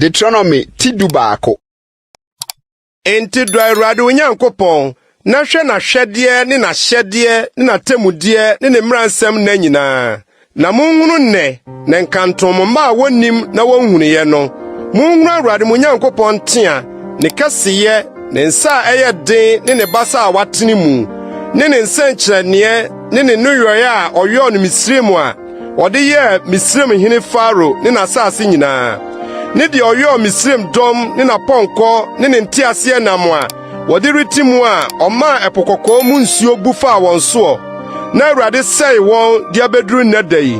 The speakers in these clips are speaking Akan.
Deuteronomy Tidubako. Enti do Awurade Onyankopɔn na hwɛ na hwɛdeɛ ne na hyɛdeɛ ne na temudeɛ ne ne mmaransɛm na nyinaa. Na munhunu nnɛ na nkantomma a wonim na wonhunuye no. Munhunu Awurade Onyankopɔn tea ne kɛseyɛ ne nsa a ɛyɛ den ne ne basa a watene mu ne ne nsɛnkyerɛnneɛ ne ne noyɔe a ɔyɔɔ no Misraim a wɔde yɛ Misraim hene Faro ne n'asase nyinaa. Ne de ɔyɔɔ Misraim dɔm ne n'apɔnkɔ ne ne nteaseɛnam a wɔde reti mu a ɔmaa ɛpo kɔkɔɔ mu nsuo bu faa wɔn soɔ. Na Awurade sɛe wɔn de abeduru nnɛ da yi.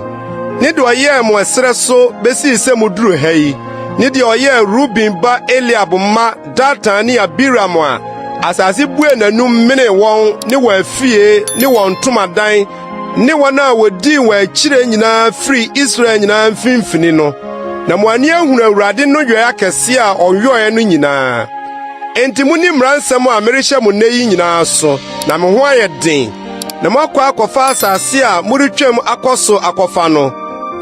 Ne de ɔyɛɛ mo ɛserɛ so besii sɛ muduru ha yi. Ne de ɔyɛɛ Ruben ba Eliab mma Datan ne Abiram a asase bue n'anum menee wɔn ne wɔn afie ne wɔn ntomadan ne wɔn a wodii wɔn akyire nyinaa firi Israel nyinaa mfimfini no. Na mo ani ahunu Awurade no yɔe akɛse a ɔyɔe no nyinaa. Enti muni mmaransɛm a merehyɛ mo nnɛ yi nyinaa so, na me ho ayɛ den. Na moakɔ akɔfa asase a moretwam akɔ so akɔfa no.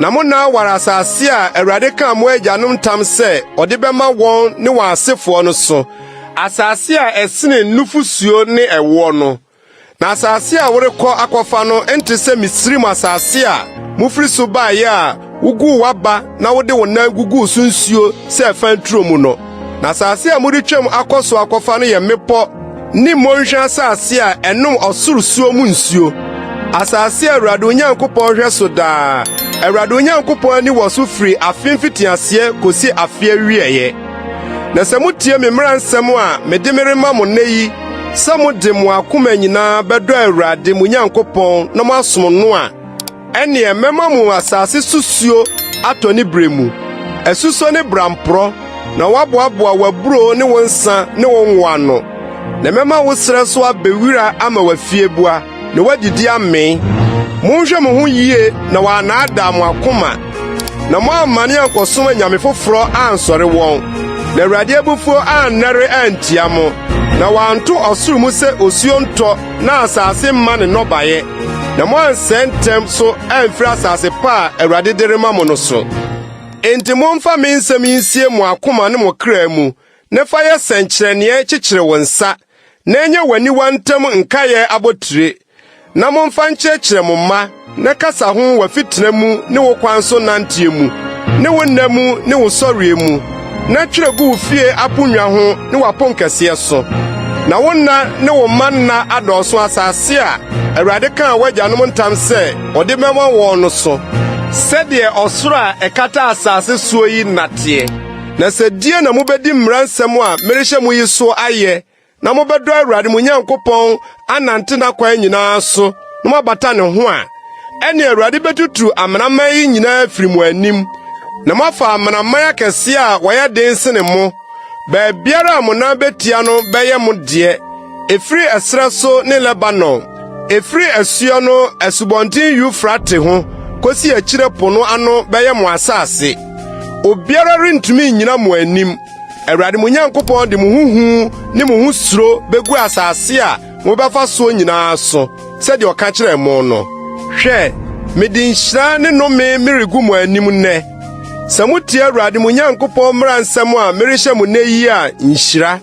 Na mo na aware asase a Awurade ka mo agyanom ntam sɛ ɔde bɛma wɔn ne wɔn asefoɔ no so. Asase a ɛsene nufusuo ne ɛwoɔ no. Na asase a worekɔ akɔfa no ente sɛ Misraim asase a mufiri so baeɛ a wugu waba na wode wo nan gugu so nsuo sɛ ɛfa nturo mu no. Na asase a moretwam akɔ so akɔfa no yɛ mmepɔ ne mmɔnhwa asase a ɛnom ɔsoro suo mu nsuo. Asase a Awurade Onyankopɔn hwɛ so daa. Awurade Onyankopɔn ani wɔ so firi afe mfitiaseɛ kosi afe awieɛ. Na sɛ motie me mmaransɛm a mede me rema mo nnɛ yi, sɛ mode mo akoma nyinaa bɛdɔ Awurade mo Nyankopɔn na moasom no a, ɛneɛ mɛma mo asase susuo atɔ ne bere mu, asuso ne bramporɔ, na waboaboa waburo ne wo nsa ne wo nwa no. Na mɛma wo serɛ so abɛwira ama wafiebua, na wadidi amee. Monhwɛ mo ho yie na wɔanaadaa mo akoma, na moammane ankɔsom anyame foforɔ ansɔre wɔn. Na Awurade abufuo annɛre antia mo, na wɔanto ɔsoro mu sɛ osuo ntɔ na asase mma ne nnɔbaeɛ. Na moansɛ ntɛm so amfiri asase pa a Awurade de rema mo no so. Enti momfa me nsɛm yi nsie mo akoma ne mo kra mu, na fa yɛ sɛnkyerɛnneɛ kyekyere wo nsa, na ɛnyɛ w'aniwa ntam nkaeɛ abotire. Na momfa nkyerɛkyerɛ mo mma, na kasa ho w'afitena mu ne wo kwan so nanteɛ mu, ne wo nna mu ne wo sɔreɛ mu, na twerɛ gu wo fie aponnwa ho ne w'aponkɛseɛ so. Na wo nna ne wo mma nna adɔɔso asase a Awurade kaa w'agyanom ntam sɛ ɔde bɛma wɔn no so, sɛdeɛ ɔsoro a ɛkata asase soɔ yi nateɛ. Na sɛ die na mobɛdi mmaransɛm a merehyɛ mo yi so ayɛ, na mobɛdɔ Awurade mo Nyankopɔn anante n'akwan nyinaa so, na moabata ne ho a, ɛne Awurade bɛtutu amanaman yi nyinaa firi mo anim, na moafa amanaman akɛse a wɔyɛ den sene mo. Baabiara a mo nan betia no bɛyɛ mo deɛ, efiri ɛserɛ so ne Lebanon, efiri asuo no Asubɔnten Eufrate ho, kosi akyire po no ano bɛyɛ mo asase. Obiara rentumi nnyina mo anim. Awurade mo Nyankopɔn de mo huhu ne mo hu suro begu asase a mobɛfa so nyinaa so, sɛdeɛ ɔka kyerɛ mo no. Hwɛ, mede nhyira ne nnome meregu mo anim nnɛ. Sɛ motie Awurade mo Nyankopɔn mmaransɛm a merehyɛ mo nnɛ yi a, nhyira.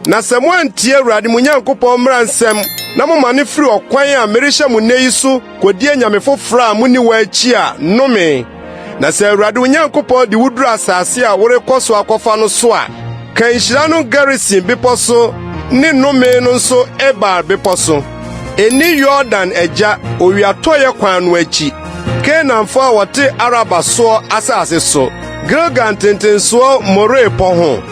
Na sɛ moantie Awurade mo Nyankopɔn mmaransɛm na momane firi ɔkwan a merehyɛ mo nnɛ yi so kodie nyame foforɔ a muni wɔ akyi a, nnome. Na sɛ Awurade wo Nyankopɔn de wuduru asase a worekɔ so akɔfa no so a, ka nhyira no Gerisim bepɔ so ne nnome no nso Ebal bepɔ so. Eni Yordan agya owiatɔyɛ kwan no akyi, Kanaanfo a wɔte Araba soɔ asase so, Gilgal ntentensoɔ More pɔ ho.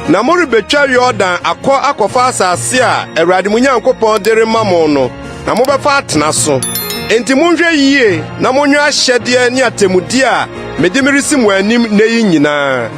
Na morebetwa Yordan akɔfa asase a Awurade mo Nyankopɔn de rema mo no, na mobɛfa atena so. Enti monhwɛ yie na monhwɛ ahyɛdeɛ ne atemmude a mede meresi mo anim nnɛ yi nyinaa.